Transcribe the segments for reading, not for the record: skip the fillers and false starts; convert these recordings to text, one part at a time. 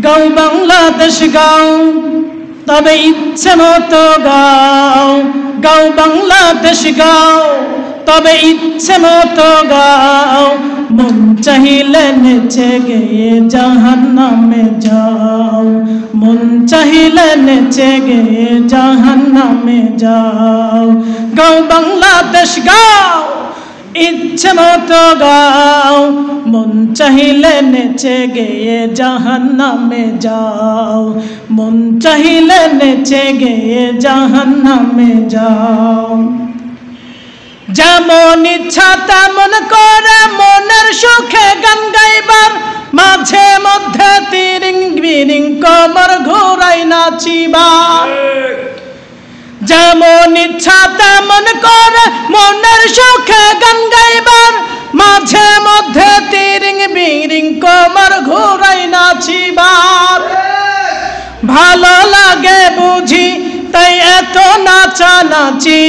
গাও বাংলাদেশ গাও তবে ইচ্ছে মতো গাও, গাও বাংলাদেশ গাও তবে ইচ্ছে মতো গাও, মন চাহিলে নেচে গেয়ে জাহান্নামে যাও, মন চাহিলে নেচে গেয়ে জাহান্নামে যাও। গাও বাংলাদেশ গাও ইচ্ছে মতো গাও, মন চাহিলে নেচে গেয়ে জাহান্নামে যাও, মন চাহিলে নেচে গেয়ে জাহান্নামে যাও। যেমন ইচ্ছা তেমন করে মনের সুখে গান গাইবার, মাঝে মধ্যে তিরিং বিরিং কমর ঘোরাই নাচিবার। যেমন ইচ্ছা তেমন করে মনের সুখে গান গাইবার, মাঝে মধ্যে তিরিং বিরিং কমর ঘোরাই নাচিবার। ভালো লাগে বুঝি তাই এত নাচানাচি,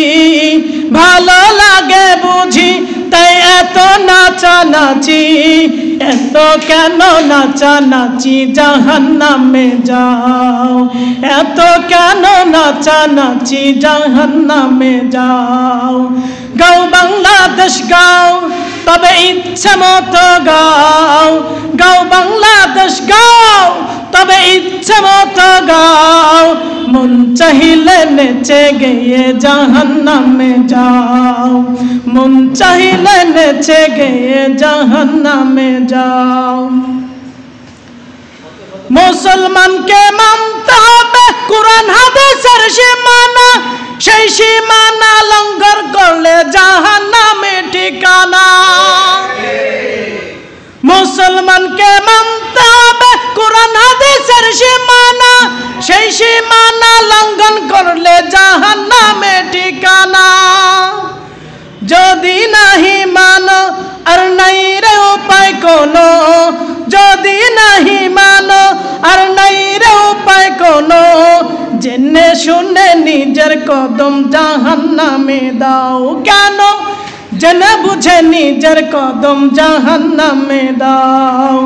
ভালো লাগে বুঝি তাই এত নাচানাচি, এত কেন নাচানাচি জাহান্নামে যাও, এত কেন নাচানাচি জাহান্নামে যাও। গাও বাংলাদেশ গাও তবে ইচ্ছে মতো গাও, গাও বাংলাদেশ গাও তবে ইচ্ছে মতো গাও, মন চাহিলে নেচে গেয়ে জাহান্নামে যাও, মন চাহিলে নেচে গেয়ে জাহান্নামে যাও। মুসলমানকে মানতে হবে কুরআন হাদিসের সীমানা, সেই সীমানা লঙ্ঘন করলে জাহান্নামে ঠিকানা। মুসলমানকে মানতে হবে কুরআন হাদিসের সীমানা, সেই সীমানা লঙ্ঘন করলে জাহান্নামে ঠিকানা। যদি নাহি মানো আর নাই রে উপায় কোনো, যদি নাহি মানো আর নাই রে উপায় কোনো, জেনে শুনে নিজের কদম জাহান্নামে দাও। কেন? জেনে বুঝে নিজের কদম জাহান্নামে দাও।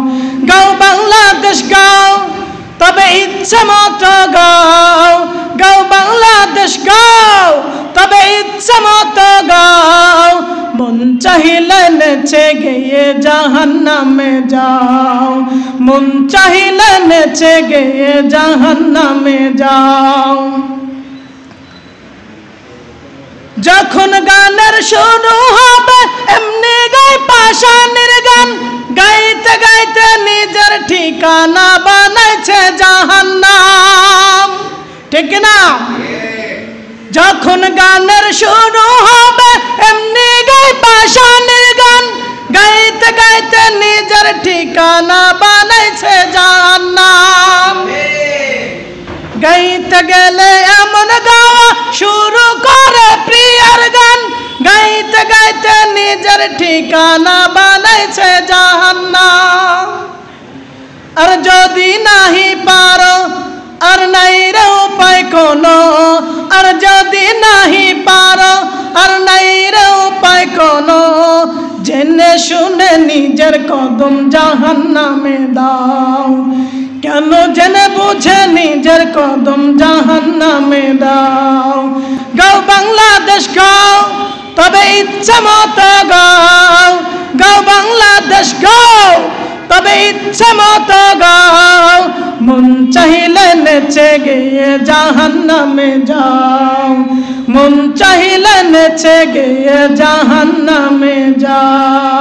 গাও বাংলাদেশ গাও তবে ইচ্ছে মতো গাও, গাও বাংলাদেশ গাও তবে ইচ্ছে মতো গাও, মন চাহিলে নেচে গেয়ে জাহান্নামে যাও, মন চাহিলে নেচে গেয়ে জাহান্নামে যাও। যখন গানের শুরু হবে এমনি গাই পাশানের গান, গাইতে গাইতে নিজের ঠিকানা বানাইছে জাহান্নাম, ঠিক না? যখন গানের শুরু হবে এমনি গাই পাশানের গান, গাইতে গাইতে নিজের ঠিকানা বানাইছে জাহান্নাম। গাইতে গেলে এমন গাওয়া শুরু করে প্রিয়ার গান, গাইতে গাইতে নিজের ঠিকানা বানাইছে জাহান্নাম। আর যদি নাহি পারো আর নাই রে উপায় কোনো, আর যদি নাহি পারো আর নাই রে উপায় কোনো, জেনে শুনে নিজের কদম জাহান্নামে দাও। কেন? জেনে বুঝে নিজের কদম জাহান্নামে দাও। গাও বাংলাদেশ গাও তবে ইচ্ছে মতো গাও, গাও বাংলাদেশ গাও তবে ইচ্ছে মতো গাও, মন চাহিলে নেচে গিয়ে জাহান্নামে যাও, মন চাহিলে নেচে গিয়ে জাহান্নামে যাও।